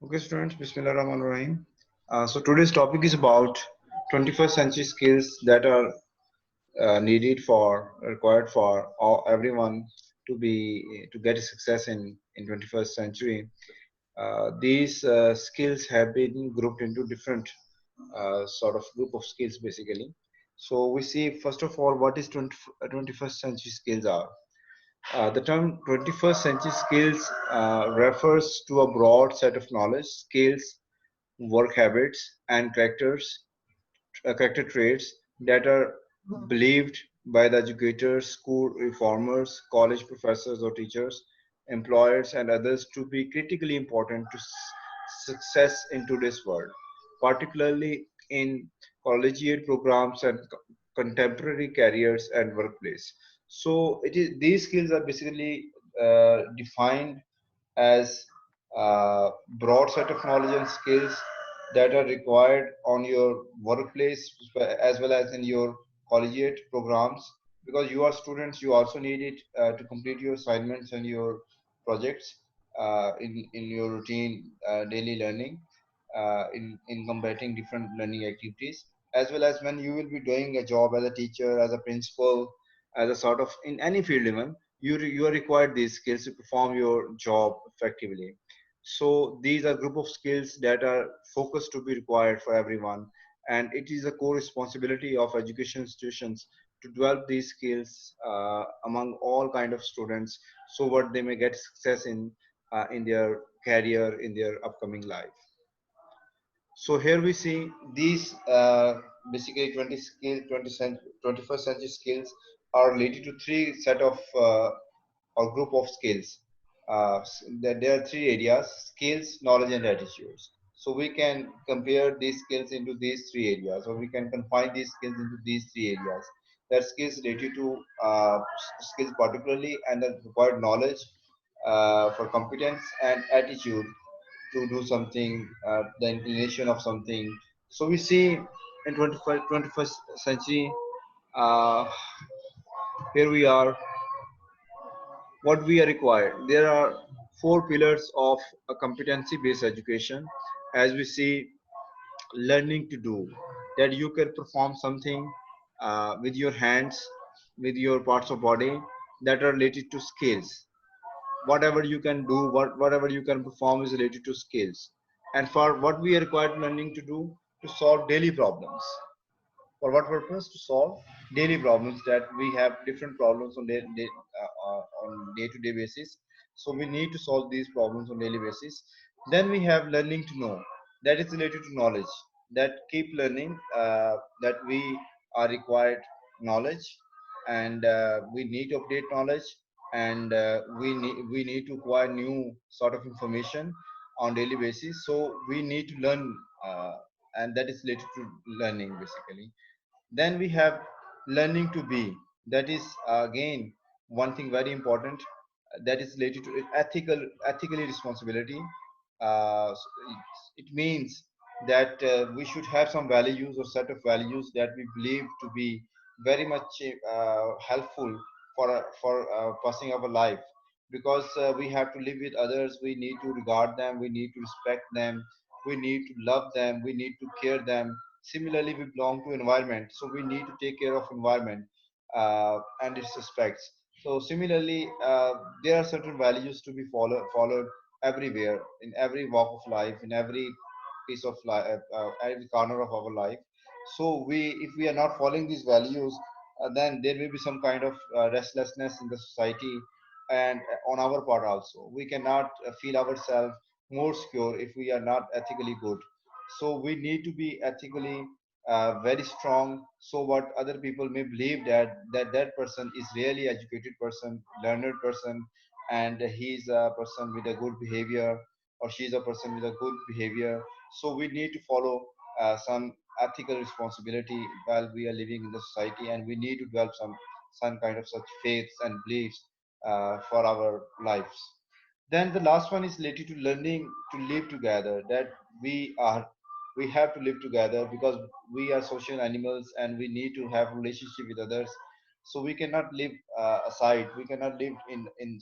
Okay, students, Bismillah Rahman Rahim. So today's topic is about 21st century skills that are required for everyone to get success in 21st century. These skills have been grouped into different sort of group of skills basically. So we see first of all what is 21st century skills are. The term 21st century skills refers to a broad set of knowledge, skills, work habits, and character traits that are believed by the educators, school reformers, college professors or teachers, employers, and others to be critically important to success in today's world, particularly in collegiate programs and contemporary careers and workplace. So it is these skills are basically defined as broad set of knowledge and skills that are required on your workplace as well as in your collegiate programs, because you are students, you also need it to complete your assignments and your projects in your routine daily learning, in combating different learning activities, as well as when you will be doing a job as a teacher, as a principal, as a sort of in any field even, you are required these skills to perform your job effectively. So these are group of skills that are focused to be required for everyone, and it is a core responsibility of education institutions to develop these skills among all kind of students, so what they may get success in their career, in their upcoming life. So here we see these basically 20 skill 21st century skills are related to three set of or group of skills. There are three areas: skills, knowledge, and attitudes. So we can compare these skills into these three areas, or we can confine these skills into these three areas. That skills related to skills particularly, and the required knowledge for competence, and attitude to do something, the inclination of something. So we see in 21st century, uh, here we are, what we are required. There are four pillars of a competency-based education. As we see, learning to do, that you can perform something with your hands, with your parts of body that are related to skills. Whatever you can do, whatever you can perform is related to skills. And for what we are required learning to do, to solve daily problems. For what purpose? To solve daily problems, that we have different problems on day-to-day basis. So we need to solve these problems on daily basis. Then we have learning to know, that is related to knowledge, that keep learning, that we are required knowledge, and we need to update knowledge, and we need to acquire new sort of information on daily basis. So we need to learn, and that is related to learning basically. Then we have learning to be. That is again one thing very important, that is related to ethically responsibility. It means that we should have some values or set of values that we believe to be very much helpful for passing our life, because we have to live with others, we need to regard them, we need to respect them, we need to love them, we need to care them. Similarly, we belong to environment, so we need to take care of environment and its aspects. So similarly, there are certain values to be followed everywhere, in every walk of life, in every piece of life, every corner of our life. So if we are not following these values, then there will be some kind of restlessness in the society, and on our part also we cannot feel ourselves more secure if we are not ethically good. So we need to be ethically very strong, so what other people may believe that person is really educated person, learned person, and he's a person with a good behavior, or she's a person with a good behavior. So we need to follow some ethical responsibility while we are living in the society, and we need to develop some kind of such faiths and beliefs for our lives. Then the last one is related to learning to live together, that we are we have to live together, because we are social animals and we need to have relationship with others. So we cannot live aside, we cannot live in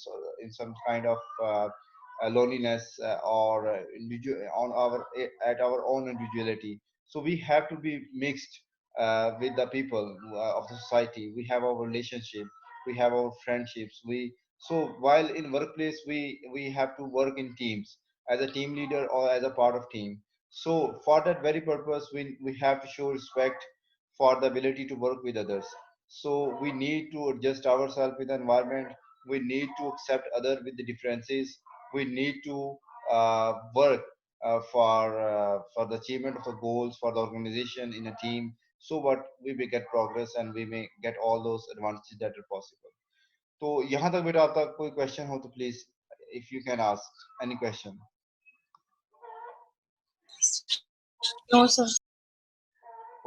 some kind of loneliness or on our at our own individuality. So we have to be mixed with the people of the society. We have our relationship, we have our friendships. So while in workplace we have to work in teams as a team leader or as a part of team. So for that very purpose, we have to show respect for the ability to work with others. So we need to adjust ourselves with the environment. We need to accept other with the differences. We need to work for the achievement of the goals for the organization in a team. So what we may get progress and we may get all those advantages that are possible. तो यहाँ तक बेटा आपका कोई question हो तो please if you can ask any question. No, sir.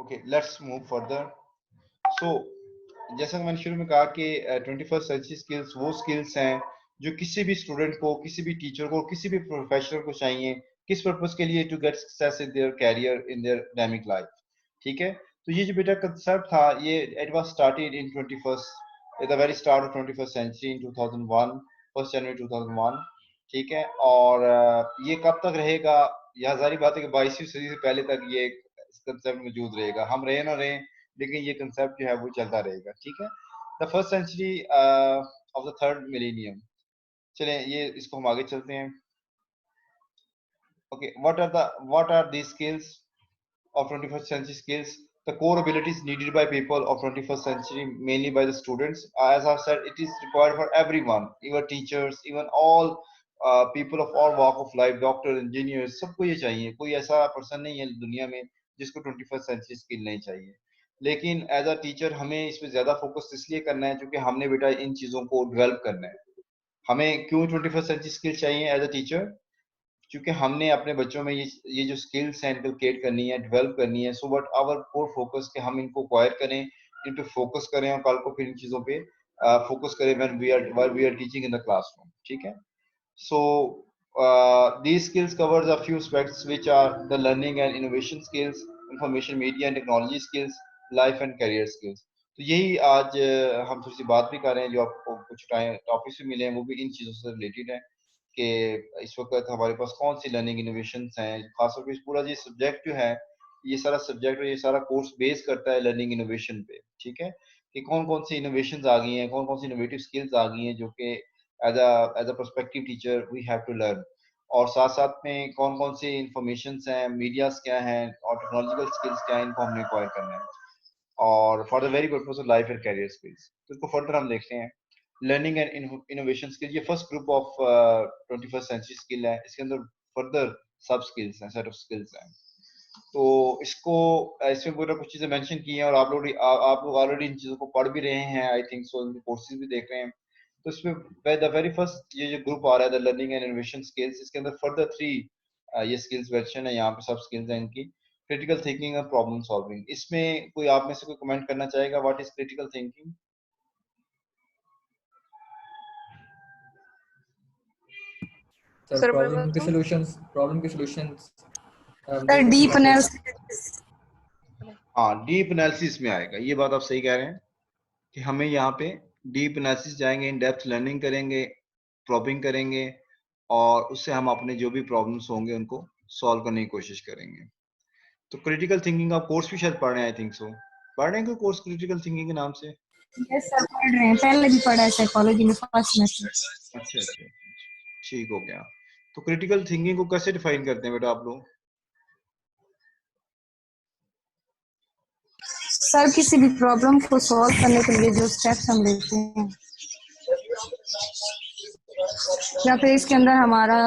Okay let's move further. So जैसा कि मैंने शुरू में कहा कि 21st सेंचुरी स्किल्स वो स्किल्स हैं जो किसी भी स्टूडेंट को, किसी भी टीचर को, किसी भी प्रोफेशनल को चाहिए. किस पर्पस के लिए? To get success in their career, in their academic life. ठीक है. तो ये जो बेटा कंसेप्ट था, ये it was started in 21st at the very start of 21st century in 2001, 1 January 2001. ठीक है. और ये कब तक रहेगा? यह जारी बात है कि 22वीं सदी से पहले तक ये कंसेप्ट मौजूद रहेगा. हम रहे ना रहे, लेकिन ये कंसेप्ट जो है वो चलता रहेगा. ठीक है. The first century of the third millennium. चलें ये इसको हम आगे चलते हैं. Okay, what are the skills of 21st century skills? The core abilities needed by people of 21st century, mainly by the students. As I said, it is required for everyone, even teachers, even all people of all walk of life, doctors, engineers, सबको ये चाहिए. कोई ऐसा person नहीं है दुनिया में जिसको 21st century skill नहीं चाहिए. लेकिन एज अ टीचर हमें इस पे ज्यादा फोकस इसलिए करना है क्योंकि हमने बेटा इन चीजों को डेवलप करना है. हमें क्यों 21st century स्किल चाहिए एज अ टीचर? क्योंकि हमने अपने बच्चों में ये जो स्किल्स हैं इनकलकेट करनी है, डेवलप करनी है. So what our core focus कि हम इनको एक्वायर करें, इन पे फोकस करें और कल को फिर इन चीजों पे फोकस करें when we are teaching in the classroom. ठीक है. सो these skills covers a few aspects which are the learning and innovation skills, information media and technology skills, life and career skills. तो यही आज हम थोड़ी सी बात भी कर रहे हैं. जो आपको कुछ टॉपिक्स भी मिले हैं वो भी इन चीज़ों से रिलेटेड है कि इस वक्त हमारे पास कौन सी लर्निंग इनोवेशन हैं. खासतौर पर पूरा ये सब्जेक्ट जो है, ये सारा सब्जेक्ट और ये सारा कोर्स बेस करता है लर्निंग इनोवेशन पे. ठीक है. कि कौन कौन सी इनोवेशन आ गई हैं, कौन कौन सी इनोवेटिव स्किल्स आ गई हैं जो कि as a perspective teacher we have to learn. और साथ साथ में कौन कौन सी इंफॉर्मेशन हैं, मीडियाज क्या हैं और टेक्नोलॉजिकल स्किल्स क्या हैं, इनको हमने एक्वायर करना है. और for the very purpose of life and career skills. तो इसको फर्दर हम देखते हैं. लर्निंग एंड इनोवेशन स्किल, ये first group of 21st century skill है. इसके अंदर फर्दर सब स्किल्स हैं, सेट ऑफ स्किल्स हैं. तो इसको इसमें पूरा कुछ चीजें मेंशन की हैं और आप लोग ऑलरेडी इन चीजों को पढ़ भी रहे हैं. आई थिंक सो इनके कोर्सेज भी देख रहे हैं. तो इसमें द वेरी फर्स्ट ये जो ग्रुप आ रहा है the learning and innovation skills, इसके अंदर फर्दर 3 ये स्किल्स मेंशन है यहाँ पे. सब स्किल्स हैं इनकी. क्रिटिकल थिंकिंग और प्रॉब्लम सॉल्विंग. इसमें कोई आप में से कोई कमेंट करना चाहेगा? What is critical thinking? Sir problem के सॉल्यूशंस डीप एनालिसिस. हाँ, डीप एनालिसिस में आएगा. ये बात आप सही कह रहे हैं कि हमें यहाँ पे डीप एनालिसिस जाएंगे, इन डेप्थ लर्निंग करेंगे, प्रॉबिंग करेंगे और उससे हम अपने जो भी प्रॉब्लम्स होंगे उनको सॉल्व करने की कोशिश करेंगे. तो क्रिटिकल थिंकिंग का कोर्स भी शायद पढ़ रहे हैं. आई थिंक सो पढ़ रहे हैं कोई कोर्स क्रिटिकल थिंकिंग के नाम से? यस सर, पढ़ रहे हैं. पहले भी पढ़ा है साइकोलॉजी में फर्स्ट सेमेस्टर. अच्छा अच्छा, ठीक हो गया. तो क्रिटिकल थिंकिंग को कैसे डिफाइन करते हैं बेटा आप लोग? सर किसी भी प्रॉब्लम को सॉल्व करने के लिए जो स्टेप्स हम लेते हैं या फिर इसके अंदर हमारा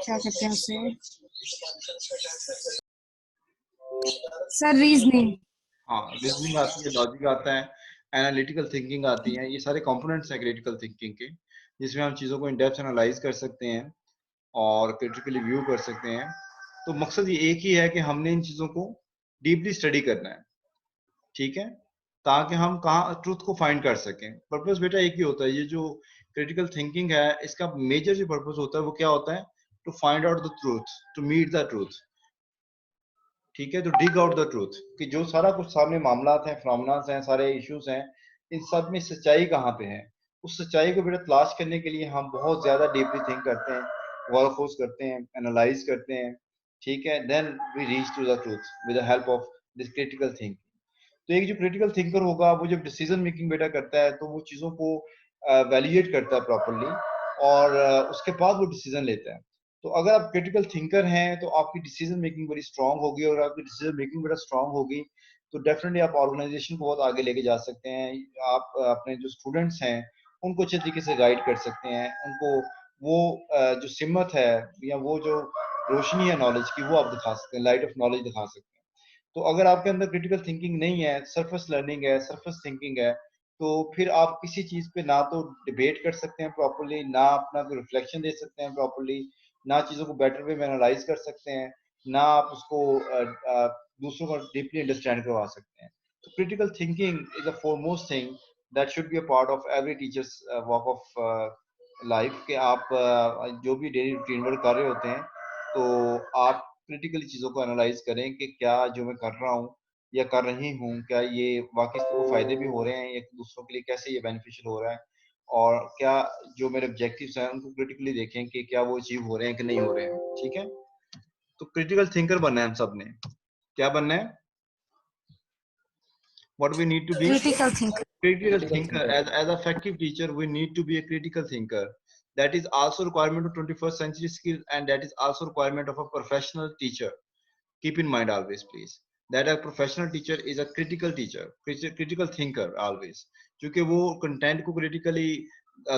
क्या कहते हैं उसे सर, रीजनिंग. हाँ, रीजनिंग आती है, लॉजिक आता है, एनालिटिकल थिंकिंग आती है. ये सारे कंपोनेंट्स हैं क्रिटिकल थिंकिंग के, जिसमें हम चीज़ों को इन डेप्थ एनालाइज कर सकते हैं और क्रिटिकली व्यू कर सकते हैं. तो मकसद ये एक ही है कि हमने इन चीज़ों को डीपली स्टडी करना है. ठीक है. ताकि हम कहाँ ट्रूथ को फाइंड कर सकें. पर्पस बेटा एक ही होता है. ये जो क्रिटिकल थिंकिंग है इसका मेजर जो पर्पस होता है वो क्या होता है? To find out the truth, to meet the truth. ठीक है. तो डिग आउट द ट्रूथ कि जो सारा कुछ सामने मामला हैं, फिनोमेना हैं, सारे इश्यूज हैं, इन सब में सच्चाई कहाँ पे है. उस सच्चाई को बेटा तलाश करने के लिए हम बहुत ज्यादा डीपली थिंक करते हैं, गौर खोज करते हैं, एनालाइज करते हैं, ठीक है, then we reach to the truth with the help of this critical thinking. तो एक जो क्रिटिकल थिंकर होगा वो जब डिसीजन मेकिंग बेटा करता है तो वो चीज़ों को वैल्यूएट करता है प्रॉपरली, और उसके बाद वो डिसीजन लेता है। तो अगर आप क्रिटिकल थिंकर हैं तो आपकी डिसीजन मेकिंग बड़ी स्ट्रांग होगी, और आपकी डिसीजन मेकिंग बड़ा स्ट्रांग होगी तो डेफिनेटली आप ऑर्गेनाइजेशन को बहुत आगे लेके जा सकते हैं। आप अपने जो स्टूडेंट्स हैं उनको अच्छे तरीके से गाइड कर सकते हैं, उनको वो जो सिमत है या वो जो रोशनी है नॉलेज की वो आप दिखा सकते हैं, लाइट ऑफ नॉलेज दिखा सकते हैं। तो अगर आपके अंदर क्रिटिकल थिंकिंग नहीं है, सरफेस लर्निंग है, सरफेस थिंकिंग है, तो फिर आप किसी चीज पे ना तो डिबेट कर सकते हैं प्रॉपरली, ना अपना कोई रिफ्लेक्शन दे सकते हैं प्रॉपरली, ना चीजों को बेटर वे में एनालाइज कर सकते हैं, ना आप उसको दूसरों को डीपली अंडरस्टैंड करवा सकते हैं। तो critical thinking is the foremost thing that should be a part of every teachers work of life, के आप जो भी डेली रूटीन वर्क कर रहे होते हैं तो आप क्रिटिकली चीज़ों को एनालाइज करें कि क्या जो मैं कर रहा हूँ या कर रही हूँ, क्या ये वाकई इसको फायदे भी हो रहे हैं या दूसरों के लिए कैसे ये बेनिफिशियल हो रहा है, और क्या जो मेरे ऑब्जेक्टिव्स हैं उनको क्रिटिकली देखें कि क्या वो अचीव हो रहे हैं कि नहीं हो रहे हैं, ठीक है। तो क्रिटिकल थिंकर बनना है हम सब ने। क्या बनना है? What we need to be? Critical thinker. Critical thinker. As effective teacher, we need to be a critical thinker. That is also requirement of 21st century skill, and that is also requirement of a professional teacher. Keep in mind always, please, that a professional teacher is a critical teacher, critical thinker always, क्योंकि वो content को critically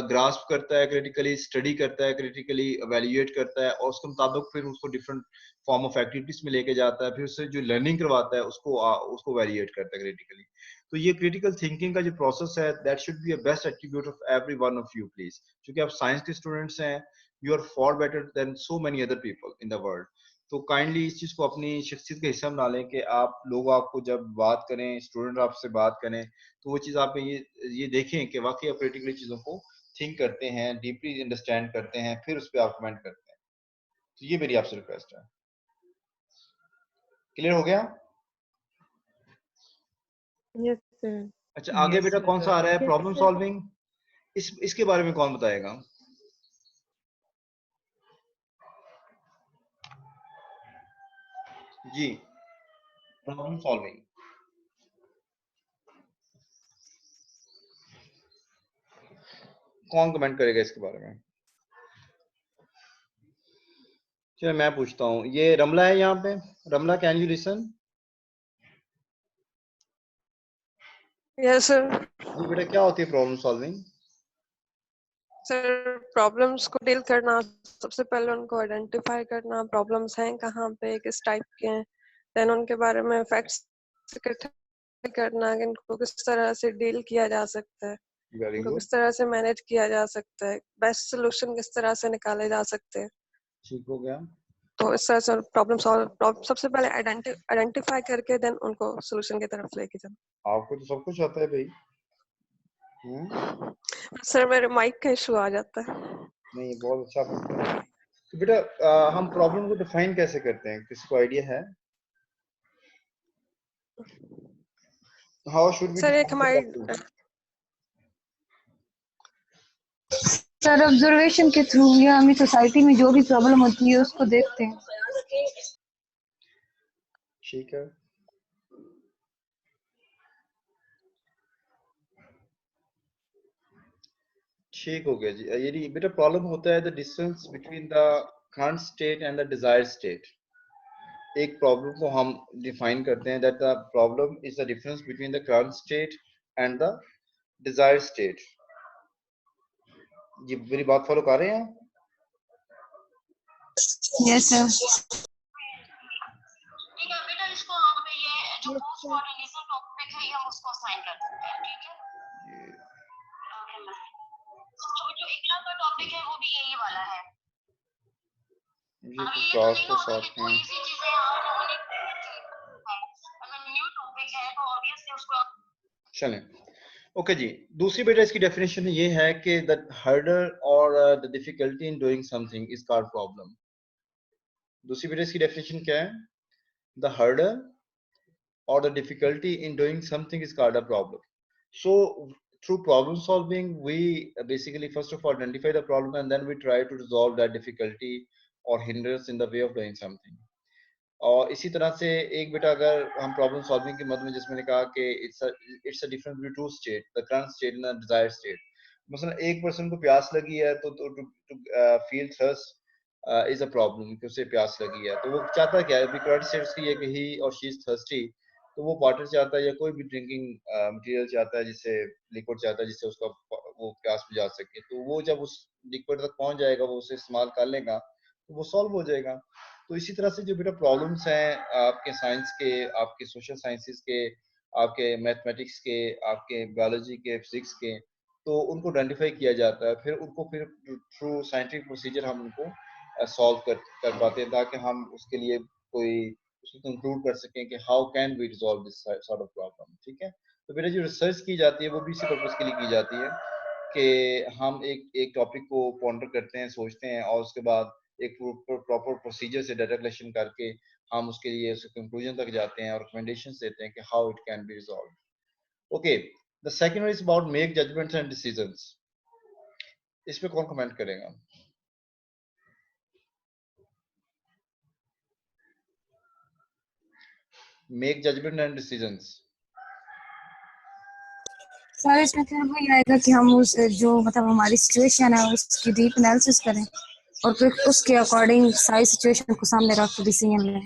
grasp करता है, critically study करता है, critically evaluate करता है, और उसके मुताबिक फिर उसको डिफरेंट फॉर्म ऑफ एक्टिविटीज में लेके जाता है, फिर उससे जो लर्निंग करवाता है उसको वैल्यूएट करता है क्रिटिकली। तो ये क्रिटिकल थिंकिंग का जो प्रोसेस है that should be a best attribute of every one of you please, क्योंकि आप साइंस के स्टूडेंट्स हैं, you are for better than so many other people in the world. तो काइंडली इस चीज को अपनी शख्सियत का हिस्सा बना लें कि आप लोग आपको जब बात करें, स्टूडेंट आपसे बात करें, तो वो चीज आप ये देखें कि वाकई आप क्रिटिकली चीजों को थिंक करते हैं, डीपली अंडरस्टैंड करते हैं, फिर उस पर आप कमेंट करते हैं। तो ये मेरी आपसे रिक्वेस्ट है। क्लियर हो गया? Yes sir. अच्छा, आगे बेटा कौन सा आ रहा है? Problem solving. इसके बारे में कौन बताएगा? जी, प्रॉब्लम सॉल्विंग। कौन कमेंट करेगा इसके बारे में? चलो मैं पूछता हूँ, ये रमला है यहाँ पे। Ramla, can you listen? Yes sir. जी बेटा, क्या होती है प्रॉब्लम सॉल्विंग? सर प्रॉब्लम्स को डील करना, सबसे पहले उनको आइडेंटिफाई करना, प्रॉब्लम्स हैं कहाँ पे, किस टाइप के हैं, देन उनके बारे में फैक्ट्स इकट्ठा करना कि इनको किस तरह से डील किया जा सकता है, वेरी इनको गुड, किस तरह से मैनेज किया जा सकता है, बेस्ट सोल्यूशन किस तरह से निकाले जा सकते हैं। ठीक हो गया। तो इस तरह से प्रॉब्लम सॉल्व सबसे पहले आइडेंटिफाई करके देन उनको सोल्यूशन की तरफ लेके जाना। आपको तो सब कुछ आता है भाई। सर मेरे माइक का इशू आ जाता है। नहीं, बहुत अच्छा आपने किया। तो बेटा हम प्रॉब्लम को डिफाइन कैसे करते हैं, किसी को आइडिया है? हाउ शुड वी सर एक डिफाइन द हमारी प्रॉब्लम? सर ऑब्जर्वेशन के थ्रू या हमें सोसाइटी में जो भी प्रॉब्लम होती है उसको देखते हैं। ठीक है। ठीक हो गया जी। ये बेटा प्रॉब्लम होता है the distance between the current state and the desired state. एक प्रॉब्लम को हम डिफाइन करते हैं that the problem is the difference between the current state and the desired state. ये मेरी बात फॉलो कर रहे हैं? Yes sir. ठीक है बेटा, इसको हम पे ये जो पोस्ट मॉडर्निज्म टॉपिक है ये हम उसको असाइन कर सकते हैं, ठीक है। तो जो इकला का टॉपिक है वो भी यही वाला है। ये अब तो ये तो क्लास नहीं का होता कि साथ कोई में। सी चीजें आप लोगों ने अगर न्यू टॉपिक है तो ऑब्वियसली उसको चलें, ओके जी। दूसरी बेटा इसकी डेफिनेशन ये है कि द हर्डल और the difficulty in doing something is called problem. दूसरी बेटा इसकी डेफिनेशन क्या है? The hurdle or the difficulty in doing something is called a problem. So through problem solving, we basically first of all identify the problem and then we try to resolve that difficulty or hindrance in the way of doing something. और इसी तरह से एक बेटा अगर हम problem solving के मद में जिसमें मैंने कहा कि it's a difference between two state, the current state and the desired state. मसलन एक पर्सन को प्यास लगी है तो to feel thirst is a problem कि उसे प्यास लगी है, तो वो चाहता क्या है, करंट स्टेट की है कि ही और शी इज थर्स्टी, तो वो वाटर चाहता है या कोई भी ड्रिंकिंग मटेरियल चाहता है, जिससे लिक्विड चाहता है जिससे उसका वो प्यास बुझा सके. तो वो जब उस लिक्विड तक पहुंच जाएगा, वो उसे इस्तेमाल कर लेगा, तो वो सॉल्व हो जाएगा. तो इसी तरह से जो बेटा प्रॉब्लम्स हैं आपके साइंस के, आपके सोशल साइंसेस के, आपके मैथमेटिक्स के, आपके बायोलॉजी के, फिजिक्स के, तो उनको आइडेंटिफाई किया जाता है, फिर उनको फिर थ्रू साइंटिफिक प्रोसीजर हम उनको सॉल्व कर पाते हैं, ताकि हम उसके लिए कोई उसको कंक्लूड कर सकें कि how can we resolve this sort of problem. ठीक है. तो बेटा जो रिसर्च की जाती है वो भी इसी पर्पज के लिए की जाती है कि हम एक टॉपिक को पॉन्डर करते हैं, सोचते हैं, और उसके बाद एक प्रॉपर प्रोसीजर से डाटा कलेक्शन करके हम उसके लिए उस कंक्लूजन तक जाते हैं और रिकमेंडेशंस देते हैं कि how it can be resolve. Okay, the second one is about make judgments and decisions. इस पे कौन कमेंट करेगा? Make judgment and decisions. Sir इसमें फिर वही आएगा कि हम उस जो मतलब हमारी सिचुएशन है उसकी डीप एनालिसिस करें और फिर उसके अकॉर्डिंग सारी सिचुएशन को सामने रख के डिसीजन लें.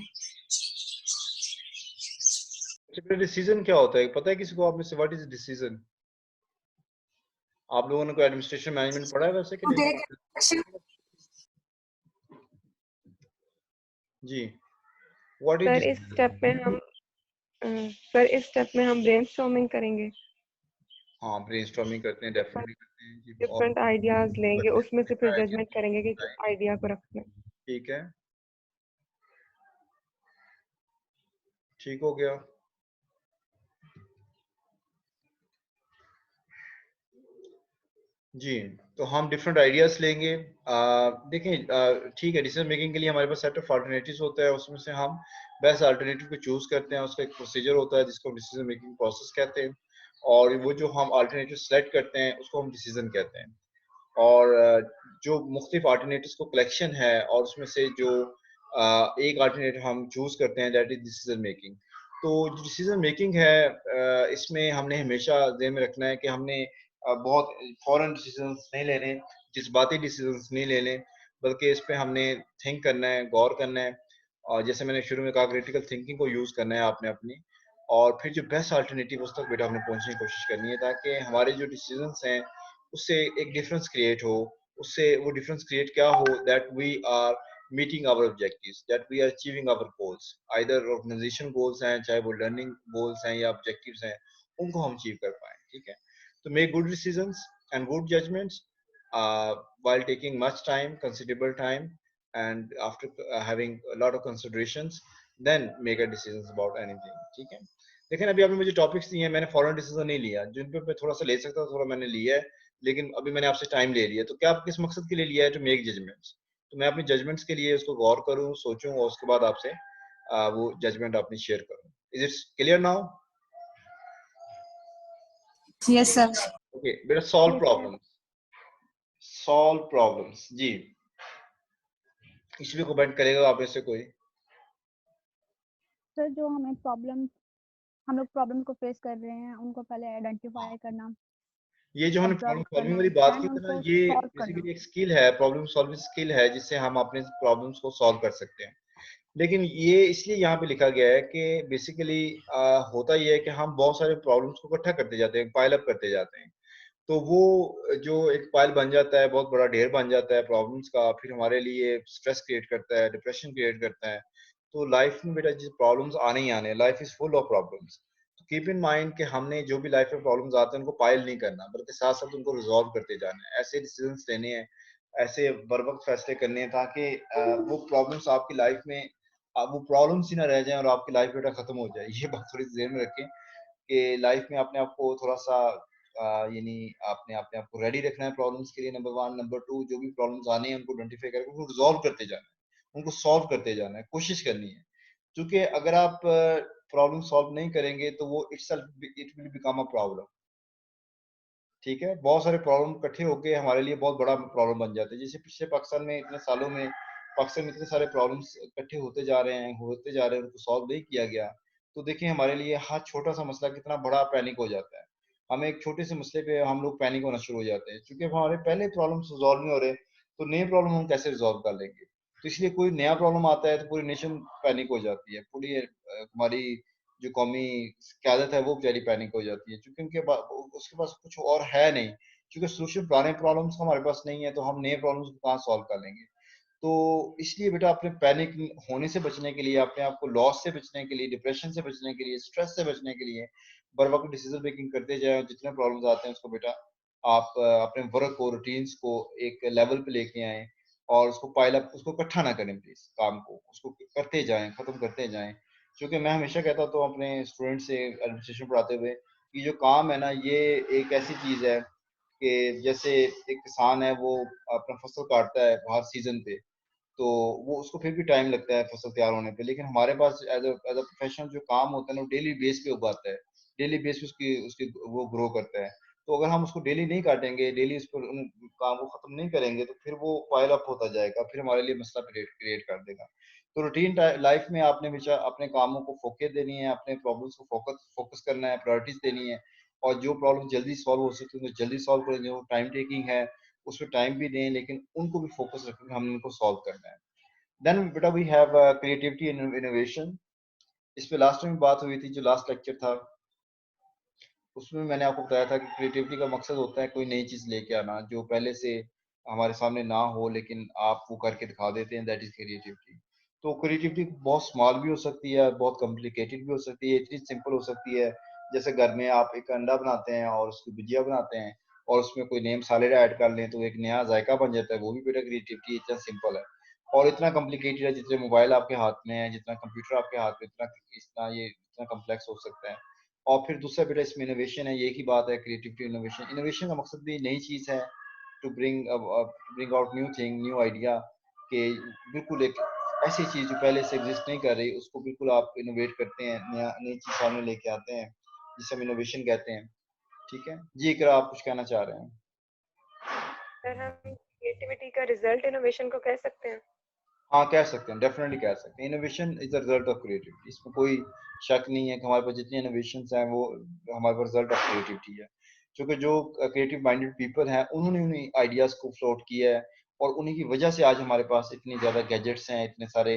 डिसीजन क्या होता है, पता है किसी को आप में से? What is decision? आप लोगों ने कोई एडमिनिस्ट्रेशन मैनेजमेंट पढ़ा है वैसे कि नहीं? जी, व्हाट इज सर इस स्टेप में हम ब्रेनस्टॉर्मिंग करेंगे. हाँ, ब्रेनस्टॉर्मिंग करते हैं, डेफिनेटली करते हैं जी. डिफरेंट आइडियाज लेंगे, उसमें से फिर जजमेंट करेंगे कि किस आइडिया को रखना है. ठीक है, ठीक हो गया. जी, तो हम डिफरेंट आइडियाज लेंगे. देखें, ठीक है, डिसीजन मेकिंग के लिए हमारे पास सेट ऑफ अल्टरनेटिव्स होता है, उसमें से हम बेस्ट अल्टरनेटिव को चूज करते हैं. उसका एक प्रोसीजर होता है जिसको डिसीजन मेकिंग प्रोसेस कहते हैं, और वो जो हम अल्टरनेटिव सेलेक्ट करते हैं उसको हम डिसीजन कहते हैं. और जो मुख्तलिफ अल्टरनेटिव्स को कलेक्शन है और उसमें से जो एक अल्टरनेटिव हम चूज करते हैं, दैट इज डिसीजन मेकिंग. तो जो डिसीजन मेकिंग है, इसमें हमने हमेशा ध्यान में रखना है कि हमने बहुत फॉरन डिसीजंस नहीं लेने, जज्बाती डिसीजंस नहीं लेने, बल्कि इस पे हमने थिंक करना है, गौर करना है. और जैसे मैंने शुरू में कहा, क्रिटिकल थिंकिंग को यूज करना है आपने अपनी, और फिर जो बेस्ट अल्टरनेटिव उस तक बेटा हमने पहुंचने की कोशिश करनी है, ताकि हमारे जो डिसीजंस हैं उससे एक डिफरेंस क्रिएट हो. उससे वो डिफरेंस क्रिएट क्या हो, that we are meeting our objectives, that we are achieving our goals. Either organization goals हैं, चाहे वो लर्निंग गोल्स हैं या ऑब्जेक्टिव्स हैं, उनको हम अचीव कर पाए. ठीक है. तो make good decisions and good judgments while taking much time, considerable time, and after having a lot of considerations, then make a decisions about anything. ठीक है. लेकिन अभी आपने मुझे टॉपिक्स दिए हैं, मैंने फॉरन डिसीजन नहीं लिया, जिन पे मैं थोड़ा सा ले सकता था थोड़ा मैंने लिया है, लेकिन अभी मैंने आपसे टाइम ले लिया. तो क्या आप किस मकसद के लिए लिया है? To make judgments. तो मैं अपनी जजमेंट्स के लिए उसको गौर करूं, सोचूं, और उसके बाद आपसे वो जजमेंट अपनी शेयर करूं. Is it clear now? Yes sir. Okay बेटा, सॉल्व प्रॉब्लम्स जी. इसमें कमेंट करेगा आप में से कोई? सर जो हमें हम लोग प्रॉब्लम को फेस कर रहे हैं उनको पहले आइडेंटिफाई करना, ये जो हमने ऑब्जर्व प्रॉब्लम सॉल्विंग करना, वाली बात की देन थी ना, उनको ये सॉल्व करना. बेसिकली एक स्किल है, प्रॉब्लम सॉल्विंग स्किल है, जिससे हम अपने प्रॉब्लम्स को सॉल्व कर सकते हैं. लेकिन ये इसलिए यहाँ पे लिखा गया है कि बेसिकली होता ये है कि हम बहुत सारे प्रॉब्लम्स को इकट्ठा करते जाते हैं, पाइल अप करते जाते हैं. तो वो जो एक पाइल बन जाता है, बहुत बड़ा ढेर बन जाता है प्रॉब्लम्स का, फिर हमारे लिए स्ट्रेस क्रिएट करता है, डिप्रेशन क्रिएट करता है. तो लाइफ में बेटा जिस प्रॉब्लम्स आने ही आने, life is full of problems. तो कीप इन माइंड कि हमने जो भी लाइफ में प्रॉब्लम्स आते हैं उनको पाइल नहीं करना, बल्कि साथ साथ उनको रिजॉल्व करते जाना है. ऐसे डिसीजंस लेने हैं, ऐसे बर वक्त फैसले करने हैं, ताकि वो प्रॉब्लम्स आपकी लाइफ में वो प्रॉब्लम्स ही ना रह जाएं और आपकी लाइफ बेटा खत्म हो जाए. ये बात थोड़ी ध्यान में रखें कि लाइफ में अपने आप को थोड़ा सा यानी आपने अपने आप को रेडी रखना है प्रॉब्लम्स के लिए, नंबर वन. नंबर टू, जो भी प्रॉब्लम्स आने हैं उनको आइडेंटिफाई करके उनको रिजॉल्व करते जाना है, उनको सॉल्व करते जाना है, कोशिश करनी है. क्योंकि अगर आप प्रॉब्लम सॉल्व नहीं करेंगे तो वो it will become a problem. ठीक है, बहुत सारे प्रॉब्लम इकट्ठे होके हमारे लिए बहुत बड़ा प्रॉब्लम बन जाते हैं। जैसे पिछले पाकिस्तान में इतने सालों में पाकिस्तान में इतने सारे प्रॉब्लम्स इकट्ठे होते जा रहे हैं, उनको सॉल्व नहीं किया गया। तो देखिए हमारे लिए हर छोटा-सा मसला कितना बड़ा पैनिक हो जाता है। हमें एक छोटे से मसले पे हम लोग पैनिक होना शुरू हो जाते हैं। क्योंकि अब हमारे पहले प्रॉब्लम्स रिज़ॉल्व नहीं हो रहे, तो नए प्रॉब्लम हम कैसे रिज़ॉल्व कर लेंगे? तो इसलिए कोई नया प्रॉब्लम आता है तो पूरी नेशन पैनिक हो जाती है। पूरी हमारी जो कौमी क़यादत है वो बेचारी पैनिक हो जाती है, क्योंकि उसके पास कुछ और है नहीं। क्योंकि सॉल्यूशन पुराने प्रॉब्लम्स का हमारे पास नहीं है, तो हम नए प्रॉब्लम्स को कहाँ सॉल्व कर लेंगे? तो इसलिए बेटा अपने पैनिक होने से बचने के लिए, अपने आप को लॉस से बचने के लिए, डिप्रेशन से बचने के लिए, स्ट्रेस से बचने के लिए, बर वक़्त डिसीज़न मेकिंग करते जाएँ। जितने प्रॉब्लम्स आते हैं उसको बेटा आप अपने वर्क को, रूटीन्स को एक लेवल पे लेके आएँ और उसको पाइल अप, उसको इकट्ठा ना करें प्लीज़ काम को, उसको करते जाएँ, खत्म करते जाएँ। क्योंकि मैं हमेशा कहता तो अपने स्टूडेंट से एडमिनिस्ट्रेशन पढ़ाते हुए कि जो काम है ना, ये एक ऐसी चीज़ है कि जैसे एक किसान है, वो अपना फसल काटता है हर सीज़न पे, तो वो उसको फिर भी टाइम लगता है फसल तैयार होने पे। लेकिन हमारे पास एज़ अ प्रोफ़ेशनल जो काम होता है ना, वो डेली बेस पे उगाता है। डेली बेस पे उसकी उसकी वो ग्रो करता है। तो अगर हम उसको डेली नहीं काटेंगे, डेली उस पर उन काम को ख़त्म नहीं करेंगे, तो फिर वो पाइल अप होता जाएगा, फिर हमारे लिए मसला क्रिएट क्रिएट कर देगा। तो रूटीन लाइफ़ में आपने हमेशा अपने कामों को फ़ोकस देनी है, अपने प्रॉब्लम्स को फ़ोकस फ़ोकस करना है, प्रायोरिटीज़ देनी है और जो प्रॉब्लम जल्दी सॉल्व हो सकती है, उनको जल्दी सॉल्व करें। जो टाइम टेकिंग है, उसमें टाइम भी दें, लेकिन उनको भी फ़ोकस रखें कि हमने उनको सॉल्व करना है। देन बेटा we have creativity and innovation. इस पे लास्ट टाइम बात हुई थी, जो लास्ट लेक्चर था, उसमें मैंने आपको बताया था कि क्रिएटिविटी का मकसद होता है कोई नई चीज़ लेके आना, जो पहले से हमारे सामने ना हो, लेकिन आप वो करके दिखा देते हैं, दैट इज़ क्रिएटिविटी। तो क्रिएटिविटी बहुत स्मॉल भी हो सकती है, बहुत कॉम्प्लिकेटेड भी हो सकती है, इतनी सिंपल हो सकती है, जैसे घर में आप एक अंडा बनाते हैं और उसकी भुजिया बनाते हैं और उसमें कोई नए मसाले ऐड कर लें, तो एक नया जायका बन जाता है, वो भी बेटा क्रिएटिविटी, इतना सिंपल है। और इतना कॉम्प्लिकेटेड है, जितने मोबाइल आपके हाथ में है, जितना कंप्यूटर आपके हाथ में, इतना कॉम्प्लेक्स हो सकता है। और फिर दूसरा बेटा इसमें इनोवेशन है, ये एक ही बात है, क्रिएटिविटी इनोवेशन। इनोवेशन का मकसद भी नई चीज़ है, to bring out new thing, new idea, कि बिल्कुल एक ऐसी चीज़ जो पहले से एग्ज़िस्ट नहीं कर रही, उसको बिल्कुल आप इनोवेट करते हैं, नई चीज़ सामने लेके आते हैं, जिसे हम इनोवेशन कहते हैं। ठीक है? जी, इकरा आप कुछ कहना चाह रहे हैं? सर हम क्रिएटिविटी का रिजल्ट इनोवेशन को कह सकते हैं। हाँ, कह सकते हैं, डेफ़िनेटली कह सकते हैं। Innovation is the result of creativity. इसमें कोई शक नहीं है कि हमारे पास जितनी इनोवेशंस हैं, वो हमारे पास रिज़ल्ट ऑफ क्रिएटिविटी है। क्योंकि जो क्रिएटिव माइंडेड पीपल हैं, उन्होंने उन्हीं आइडियाज़ को फ्लोट किया है और उन्हीं की वजह से आज हमारे पास इतनी ज़्यादा गैजेट्स हैं, इतने सारे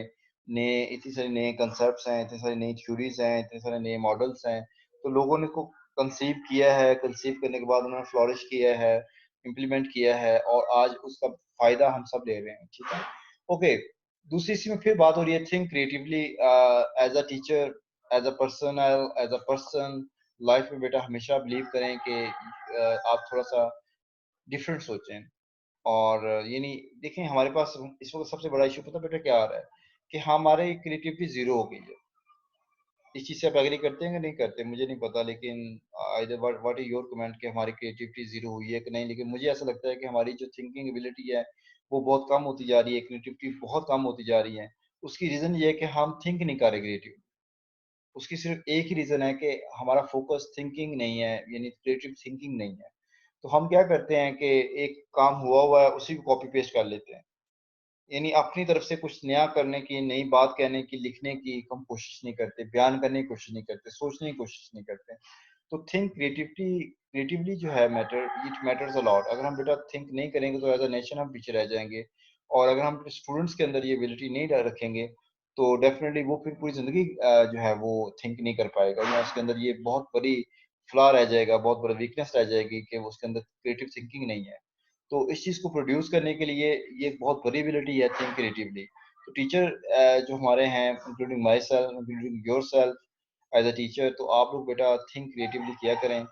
नए कांसेप्ट्स हैं, इतनी सारी नई थ्योरीज़ हैं, इतने सारे नए मॉडल्स हैं। तो लोगों ने इसको कंसीव किया है, कंसीव करने के बाद उन्होंने फ्लॉरिश किया है, इम्प्लीमेंट किया है और आज उसका फ़ायदा हम सब ले रहे हैं। ठीक है? ओके। दूसरी इसी में फिर बात हो रही है, think creatively as a teacher, as a person life में बेटा हमेशा बिलीव करें कि आप थोड़ा सा डिफरेंट सोचें। और ये नहीं देखें, हमारे पास इस वक्त सबसे बड़ा इशू पता बेटा क्या आ रहा है कि हमारे क्रिएटिविटी जीरो हो गई है। इस चीज़ से आप एग्री करते हैं कि नहीं करते मुझे नहीं पता, लेकिन व्हाट इज योर कमेंट कि हमारी क्रिएटिविटी जीरो हुई है कि नहीं? लेकिन मुझे ऐसा लगता है कि हमारी जो थिंकिंग एबिलिटी है वो बहुत कम होती जा रही है, क्रिएटिविटी बहुत कम होती जा रही है। उसकी रीज़न ये है कि हम थिंक नहीं कर रहे क्रिएटिव। उसकी सिर्फ एक ही रीज़न है कि हमारा फोकस थिंकिंग नहीं है, यानी क्रिएटिव थिंकिंग नहीं है। तो हम क्या करते हैं कि एक काम हुआ है उसी को कॉपी पेस्ट कर लेते हैं। यानी अपनी तरफ से कुछ नया करने की, नई बात कहने की, लिखने की हम कोशिश नहीं करते, बयान करने की कोशिश नहीं करते, सोचने की कोशिश नहीं करते। तो थिंक क्रिएटिवली जो है इट मैटर्स अ लॉट। अगर हम बेटा थिंक नहीं करेंगे तो एज़ अ नेशन हम पीछे रह जाएँगे। और अगर हम स्टूडेंट्स के अंदर ये एबिलिटी नहीं रखेंगे, तो डेफ़िनेटली वो फिर पूरी ज़िंदगी जो है वो थिंक नहीं कर पाएगा, या उसके अंदर ये बहुत बड़ी फ्लॉ रह जाएगा, बहुत बड़ी वीकनेस रह जाएगी कि उसके अंदर क्रिएटिव थिंकिंग नहीं है। तो इस चीज़ को प्रोड्यूस करने के लिए ये एक बहुत बड़ी एबिलिटी है, थिंक क्रिएटिवली। तो टीचर जो हमारे हैं, including my self, including yourself as a teacher, तो आप लोग बेटा थिंक क्रिएटिवली किया करें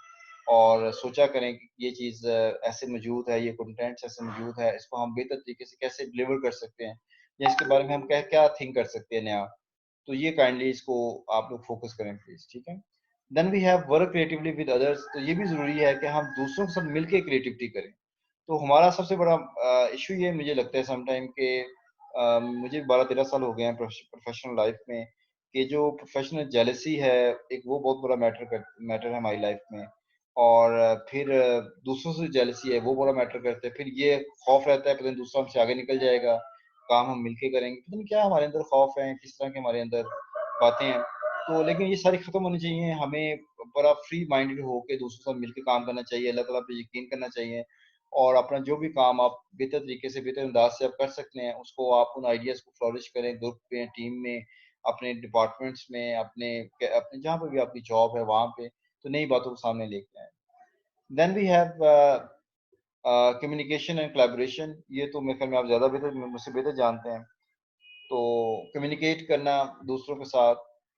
और सोचा करें कि ये चीज़ ऐसे मौजूद है, ये कंटेंट्स ऐसे मौजूद है, इसको हम बेहतर तरीके से कैसे डिलीवर कर सकते हैं, या इसके बारे में हम क्या क्या थिंक कर सकते हैं नया। तो ये काइंडली इसको आप लोग फोकस करें प्लीज़, ठीक है? Then we have work creatively with others. तो ये भी ज़रूरी है कि हम दूसरों के साथ मिलके क्रिएटिविटी करें। तो हमारा सबसे बड़ा इश्यू ये मुझे लगता है समटाइम कि मुझे 12-13 साल हो गए हैं प्रोफेशनल लाइफ में, कि जो प्रोफेशनल जेलसी है, एक वो बहुत बड़ा मैटर है हमारी लाइफ में। और फिर दूसरों से जेलसी है वो बड़ा मैटर करता है, फिर ये खौफ रहता है पता नहीं दूसरा हमसे आगे निकल जाएगा, काम हम मिलके करेंगे, पता नहीं क्या हमारे अंदर खौफ है, किस तरह के हमारे अंदर बातें हैं। तो लेकिन ये सारी खत्म होनी चाहिए, हमें बड़ा फ्री माइंडेड होकर दूसरों के साथ मिलकर काम करना चाहिए, अल्लाह ताला पे यकीन करना चाहिए, और अपना जो भी काम आप बेहतर तरीके से बेहतर अंदाज से आप कर सकते हैं उसको आप उन आइडियाज़ को फ्लोरिश करें, ग्रुप में, टीम में, अपने डिपार्टमेंट्स में, अपने अपने जहाँ पर भी आपकी जॉब है वहाँ पे, तो नई बातों को सामने लेके आए। Then we have communication and collaboration, ये तो मेरे ख्याल में आप ज़्यादा बेहतर मुझसे बेहतर जानते हैं। तो कम्युनिकेट करना दूसरों के साथ,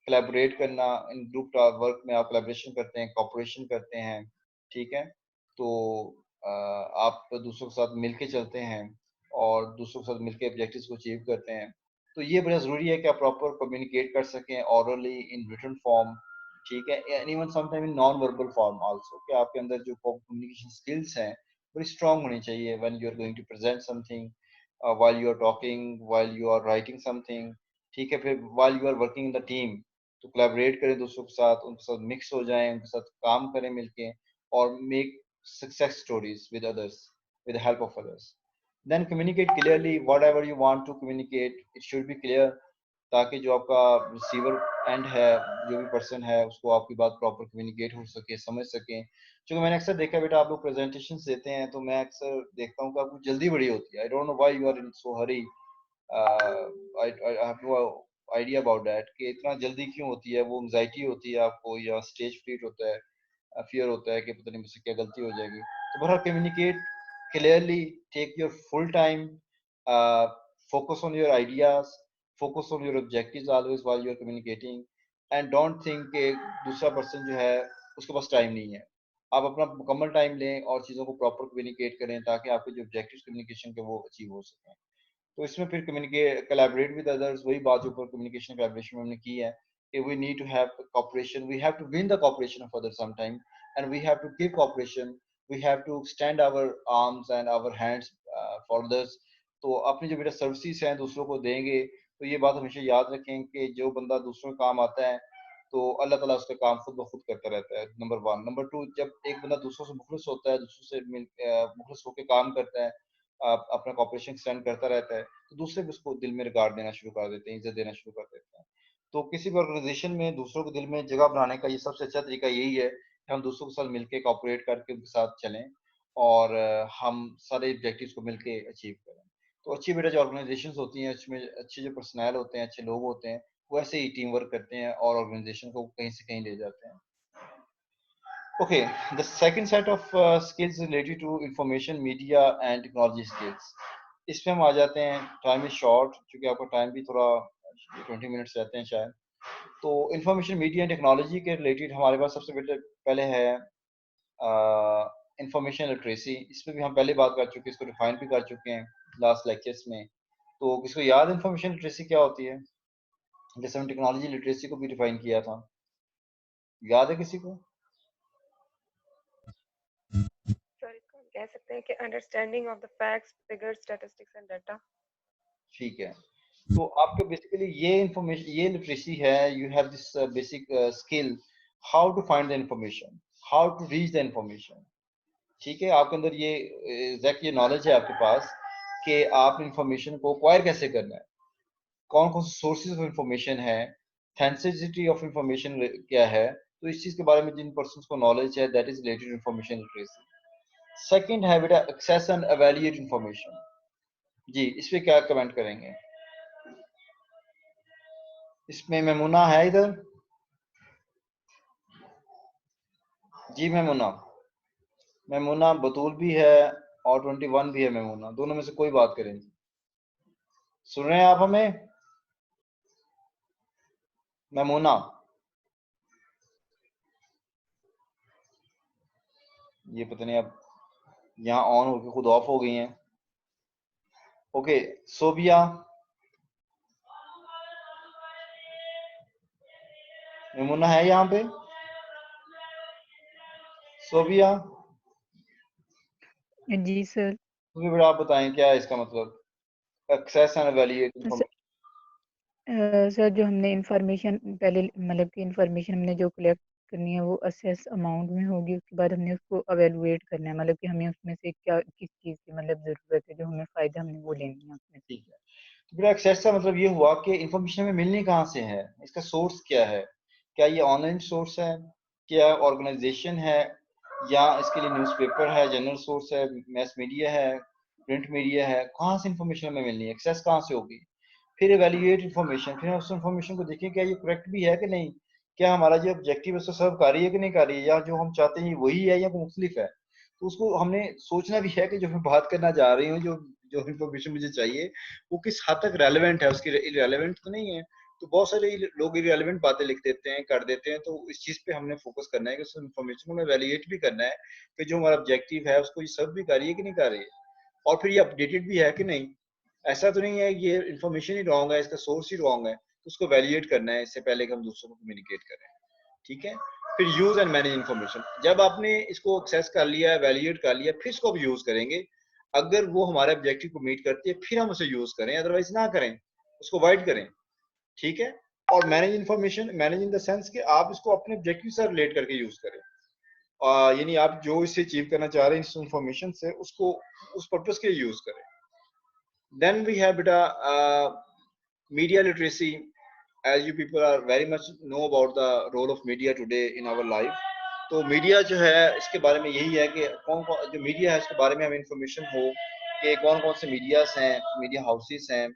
कोलैबोरेट करना, इन ग्रुप वर्क में आप कोलैबोरेशन करते हैं, कोऑपरेशन करते हैं, ठीक है? तो आप दूसरों के साथ मिलके चलते हैं और दूसरों के साथ मिलके ऑब्जेक्टिव्स को अचीव करते हैं। तो ये बड़ा ज़रूरी है कि आप प्रॉपर कम्युनिकेट कर सकें ऑरली, इन रिटन फॉर्म, ठीक है? And even sometime in non verbal form also, कि आपके अंदर जो कम्युनिकेशन स्किल्स हैं, बड़ी स्ट्रॉन्ग होनी चाहिए when you are going to present something, while you are talking, while you are writing something, ठीक है? फिर while you are working in the team, तो collaborate करें दूसरों के साथ, उनके साथ mix हो जाएं, उनके साथ काम करें मिलके, और make success stories with others, with the help of others. Then communicate clearly whatever you want to communicate. It should be clear, ताकि जो आपका रिसीवर एंड है, जो भी पर्सन है, उसको आपकी बात प्रॉपर कम्युनिकेट हो सके, समझ सके। क्योंकि मैंने अक्सर देखा बेटा, आप लोग प्रेजेंटेशन देते हैं तो मैं अक्सर देखता हूँ कि आपको जल्दी बड़ी होती है। I don't know why you are in so hurry, I have no idea about that, कि इतना जल्दी क्यों होती है? वो एंजाइटी होती है आपको, या स्टेज फ्रीट होता है, फियर होता है कि पता नहीं मुझसे क्या गलती हो जाएगी? तो बहरहाल communicate clearly, take your full time, focus on your ideas, focus on your objectives always while you are communicating, and don't think कि दूसरा पर्सन जो है उसके पास टाइम नहीं है। आप अपना मुकम्मल टाइम लें और चीज़ों को प्रॉपर कम्युनिकेट करें, ताकि आपके जो ऑब्जेक्टिव्स कम्युनिकेशन के वो अचीव हो सकें। तो इसमें फिर कम्युनिकेट कोलैबोरेट विद अदर्स, वही बात जो ऊपर कम्युनिकेशन कोलैबोरेशन में हमने की है, कि we need to have cooperation, we have to win the cooperation of others some time, and we have to give cooperation, we have to extend our arms and our hands for others. तो अपनी जो बेटा services हैं दूसरों को देंगे, तो ये बात हमेशा याद रखें कि जो बंदा दूसरों का काम आता है तो अल्लाह ताला उसका काम खुद ब खुद करता रहता है, नंबर वन। नंबर टू, जब एक बंदा दूसरों से मुखलिस होता है, दूसरों से मुखलिस होकर काम करता है, अपना कॉपरेशन एक्सटेंड करता रहता है, तो दूसरे भी उसको दिल में रिगार्ड देना शुरू कर देते हैं, इज्जत देना शुरू कर देते हैं। तो किसी भी ऑर्गेनाइजेशन में दूसरों को दिल में जगह बनाने का ये सबसे अच्छा तरीका यही है कि हम दूसरों के साथ मिलकर कॉपरेट करके उनके साथ चलें, और हम सारे ऑब्जेक्टिव्स को मिलके अचीव करें। तो अच्छी बेटा जो ऑर्गेनाइजेशन होती हैं, उसमें अच्छे जो पर्सनल होते हैं, अच्छे लोग होते हैं, वो ऐसे ही टीम वर्क करते हैं और ऑर्गेनाइजेशन को कहीं से कहीं ले जाते हैं। Okay, the second set of skills related to information media and technology skills. इसमें हम आ जाते हैं, टाइम इज शॉर्ट, क्योंकि आपका टाइम भी थोड़ा 20 मिनट्स रहते हैं शायद। तो इंफॉर्मेशन मीडिया एंड टेक्नोलॉजी के रिलेटेड हमारे पास सबसे पहले है इंफॉर्मेशन लिटरेसी। इस पर भी हम पहले बात कर चुके हैं, इसको डिफाइन भी कर चुके हैं लास्ट लेक्चर्स में। तो किसको याद इंफॉर्मेशन लिटरेसी क्या होती है? जैसे हम टेक्नोलॉजी लिटरेसी को भी डिफाइन किया था, याद है किसी को? सर इसको हम कह सकते हैं कि understanding of the facts, figures, statistics and data. ठीक है, तो आपके बेसिकली ये इंफॉर्मेशन, ये लिटरेसी है, you have this basic skill, how to find the information, how to reach the information. ठीक है, आपके अंदर ये एग्जैक्ट ये नॉलेज है आपके पास कि आप इंफॉर्मेशन को एक्वायर कैसे करना है, कौन कौन से सोर्सेज ऑफ इंफॉर्मेशन है, ऑथेंटिसिटी ऑफ इंफॉर्मेशन क्या है। तो इस चीज के बारे में जिन पर्सन को नॉलेज है, that is related information literacy. Second है बेटा एक्सेस एंड एवेल्यूएट इंफॉर्मेशन। जी, इस पे क्या कमेंट करेंगे? इसमें मेमुना है इधर? जी मेमुना, मेमुना बतूल भी है और 21 भी है मेमुना, दोनों में से कोई बात करें। सुन रहे हैं आप हमें? मेमुना, ये पता नहीं अब यहाँ ऑन होकर खुद ऑफ हो गई हैं। ओके, सोबिया, मेमुना है यहाँ पे? सोबिया जी सर। तो फिर आप बताएं क्या है इसका मतलब, access and evaluate information. Sir जो हमने इंफॉर्मेशन पहले मतलब कि इंफॉर्मेशन हमने जो कलेक्ट करनी है वो असेस अमाउंट में होगी, उसके बाद हमने उसको एवेलुएट करना है, मतलब कि हमें उसमें से क्या किस चीज़ की मतलब ज़रूरत है, जो हमें फ़ायदा हमने वो लेनी है उसमें से। ठीक है, तो फिर एक्सेस का मतलब ये हुआ कि इंफॉर्मेशन हमें मिलनी कहाँ से है, इसका सोर्स क्या है, क्या ये ऑनलाइन सोर्स है, क्या ऑर्गेनाइजेशन है, या इसके लिए न्यूज़पेपर है, जनरल सोर्स है, मैस मीडिया है, प्रिंट मीडिया है, कहाँ से इंफॉर्मेशन हमें मिलनी है, एक्सेस कहाँ से होगी। फिर एवेल्युएट इंफॉर्मेशन, फिर हम उस इंफॉर्मेशन को देखें क्या ये करेक्ट भी है कि नहीं, क्या हमारा जो ऑब्जेक्टिव है उसको सर्व कर रही है कि नहीं कर रही है, या जो हम चाहते हैं वही है या कोई मुख्तलिफ है। तो उसको हमने सोचना भी है कि जो मैं बात करना जा रही हूँ, जो जो इंफॉर्मेशन मुझे चाहिए, वो किस हद तक रेलेवेंट है, उसकी इरेलेवेंट तो नहीं है। तो बहुत सारे लोग इरेलेवेंट बातें लिख देते हैं, कर देते हैं, तो इस चीज़ पे हमने फोकस करना है कि उस इंफॉर्मेशन को हमें वैलिडेट भी करना है कि जो हमारा ऑब्जेक्टिव है उसको ये सर्व भी कर रही है कि नहीं कर रही है, और फिर ये अपडेटेड भी है कि नहीं। ऐसा तो नहीं है ये इन्फॉर्मेशन ही रॉन्ग है, इसका सोर्स ही रॉन्ग है, तो उसको वैलिडेट करना है इससे पहले कि हम दूसरों को कम्युनिकेट करें। ठीक है। फिर यूज एंड मैनेज इन्फॉर्मेशन, जब आपने इसको एक्सेस कर लिया है, वैलिडेट कर लिया, फिर इसको अब यूज करेंगे। अगर वो हमारे ऑब्जेक्टिव को मीट करती है फिर हम उसे यूज करें, अदरवाइज ना करें, उसको अवॉइड करें। ठीक है। और manage information, manage in the sense कि आप इसको अपने ऑब्जेक्टिव से रिलेट करके यूज करें, यानी आप जो इससे अचीव करना चाह रहे हैं इस इन्फॉर्मेशन से, उसको उस पर्पस के लिए यूज करें। Then we have beta media literacy. As you people are very much know about the role of media today in our life. तो मीडिया जो है इसके बारे में यही है कि कौन कौन जो मीडिया है उसके बारे में हमें इंफॉर्मेशन हो कि कौन कौन से मीडियाज हैं, मीडिया हाउसेस हैं,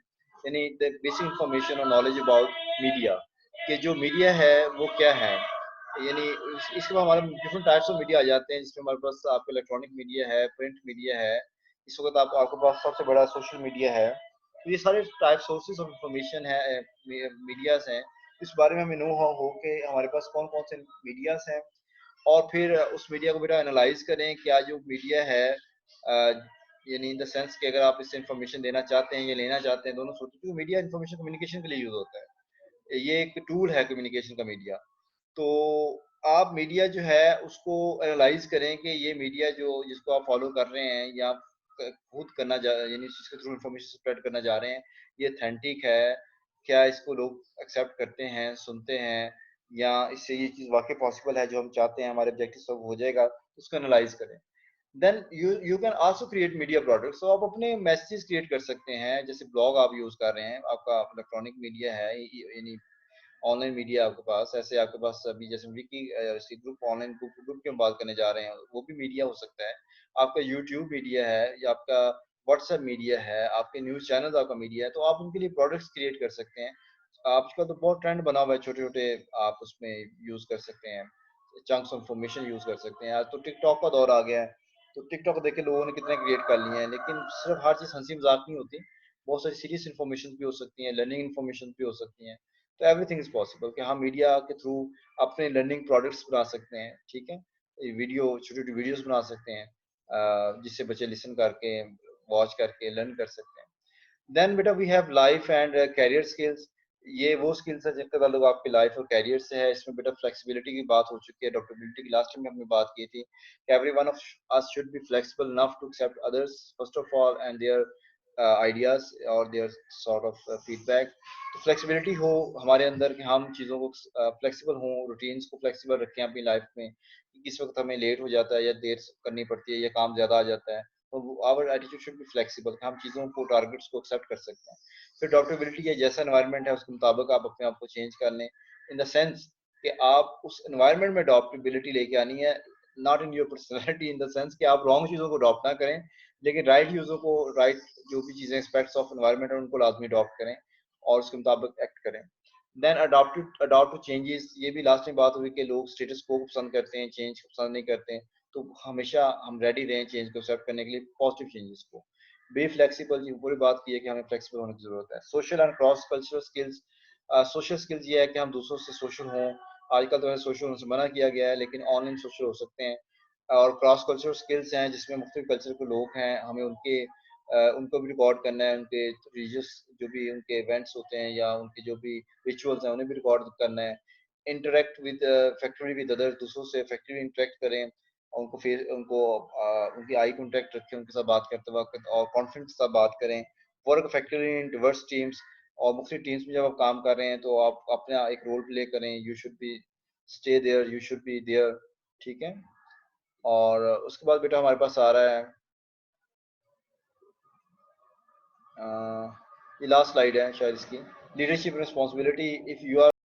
यानी द बेसिक इंफॉर्मेशन और नॉलेज अबाउट मीडिया, कि जो मीडिया है वो क्या है। यानी इसके बाद हमारे डिफरेंट टाइप्स ऑफ मीडिया आ जाते हैं, जिसमें हमारे पास आपका इलेक्ट्रॉनिक मीडिया है, प्रिंट मीडिया है, इस वक्त आपके पास सबसे बड़ा सोशल मीडिया है। तो ये सारे टाइप सोर्सेज ऑफ इंफॉर्मेशन है, मीडियाज हैं। इस बारे में हमें नो हो कि हमारे पास कौन कौन से मीडियाज हैं, और फिर उस मीडिया को बेटा एनालाइज करें, क्या जो मीडिया है यानी इन द सेंस कि अगर आप इससे इंफॉर्मेशन देना चाहते हैं या लेना चाहते हैं, दोनों सोचते हैं। मीडिया इंफॉर्मेशन कम्युनिकेशन के लिए यूज होता है, ये एक टूल है कम्युनिकेशन का मीडिया। तो आप मीडिया जो है उसको एनालाइज करें कि ये मीडिया जो जिसको आप फॉलो कर रहे हैं या खुद करना जा यानी जिसके थ्रू इंफॉर्मेशन स्प्रेड करना जा रहे हैं, ये अथेंटिक है, क्या इसको लोग एक्सेप्ट करते हैं, सुनते हैं, या इससे ये चीज़ वाकई पॉसिबल है जो हम चाहते हैं, हमारे ऑब्जेक्टिव सब हो जाएगा, उसको एनालाइज करें। Then you can also create media products. तो आप अपने मैसेज क्रिएट कर सकते हैं, जैसे ब्लॉग आप यूज कर रहे हैं, आपका इलेक्ट्रॉनिक मीडिया है, यानी ऑनलाइन मीडिया आपके पास, ऐसे आपके पास अभी जैसे विकी ग्रुप ऑनलाइन ग्रुप की हम बात करने जा रहे हैं, वो भी मीडिया हो सकता है। आपका यूट्यूब मीडिया है, या आपका व्हाट्सएप मीडिया है, आपके न्यूज चैनल आपका मीडिया है, तो आप उनके लिए प्रोडक्ट्स क्रिएट कर सकते हैं। आजकल तो बहुत ट्रेंड बना हुआ है, छोटे छोटे आप उसमें यूज कर सकते हैं, चंक्स ऑफ इंफॉर्मेशन यूज कर सकते हैं। आज तो टिकटॉक का दौर आ गया है, तो टिकटॉक देख के लोगों ने कितने क्रिएट कर लिए हैं, लेकिन सिर्फ हर चीज हंसी मजाक नहीं होती, बहुत सारी सीरियस इन्फॉर्मेशन भी हो सकती हैं, लर्निंग इन्फॉर्मेशन भी हो सकती हैं। तो एवरीथिंग इज पॉसिबल कि हम मीडिया के थ्रू अपने लर्निंग प्रोडक्ट्स बना सकते हैं। ठीक है। वीडियो छोटी छोटी वीडियोस बना सकते हैं, जिससे बच्चे लिसन करके, वॉच करके लर्न कर सकते हैं। देन बेटा we have life and career skills. ये वो स्किल्स है जिनका ताल्लुक आपकी लाइफ और कैरियर से है। इसमें बेटा फ्लेक्सिबिलिटी की बात हो चुकी है, अडॉप्टेबिलिटी की लास्ट टाइम हमने बात की थी कि every one of us should be flexible enough to accept others first of all and their ideas और देयर सॉर्ट ऑफ फीडबैक। तो फ्लेक्सिबिलिटी हो हमारे अंदर कि हम चीज़ों को फ्लेक्सिबल हों, रूटीन्स को फ्लेक्सिबल रखें अपनी लाइफ में, कि किस वक्त हमें लेट हो जाता है या देर करनी पड़ती है या काम ज़्यादा आ जाता है, तो our attitude should be flexible, हम चीज़ों को, टारगेट्स को एक्सेप्ट कर सकते हैं। फिर अडॉप्टेबिलिटी है, जैसा एनवायरनमेंट है उसके मुताबिक आप अपने आप को चेंज कर लें, इन द सेंस कि आप उस एनवायरनमेंट में अडॉप्टेबिलिटी लेके आनी है, not in your personality, in the sense कि आप रॉन्ग चीज़ों को अडॉप्ट ना करें, लेकिन राइट चीज़ों को, राइट जो भी चीज़ें एस्पेक्ट्स ऑफ एनवायरनमेंट है उनको लाजमी अडॉप्ट करें और उसके मुताबिक एक्ट करें। देन अडॉप्ट टू चेंजेस, ये भी लास्ट में बात हुई कि लोग स्टेटस को पसंद करते हैं, चेंज को पसंद नहीं करते हैं। तो हमेशा हम रेडी रहें चेंज को एक्सेप्ट करने के लिए, पॉजिटिव चेंजेस को। बी फ्लेक्सिबल, ये पूरी बात की है कि हमें फ्लेक्सिबल होने की जरूरत है। Social and cross cultural skills, social skills ये है कि हम दूसरों से सोशल हों। आजकल तो सोशल होने से मना किया गया है, लेकिन ऑनलाइन सोशल हो सकते हैं। और क्रॉस कल्चरल स्किल्स हैं जिसमें मुख्तलिफ कल्चर के लोग हैं, हमें उनको भी रिकॉर्ड करना है, उनके रिलीजियस जो भी उनके इवेंट्स होते हैं या उनके जो भी रिचुअल्स हैं उन्हें भी रिकॉर्ड करना है। Interact with factory with others, दूसरों से फैक्ट्री इंटरेक्ट करें, उनको फेस उनको उनकी आई कांटेक्ट रखें उनके साथ बात करते वक्त, और कॉन्फिडेंस के साथ बात करें। Work factory in Divers teams, और मुख्तलिफ टीम्स में जब आप काम कर रहे हैं तो आप अपना एक रोल प्ले करें। You should be stay there, you should be there, ठीक है। और उसके बाद बेटा हमारे पास आ रहा है ये लास्ट स्लाइड है शायद इसकी, leadership responsibility. If you are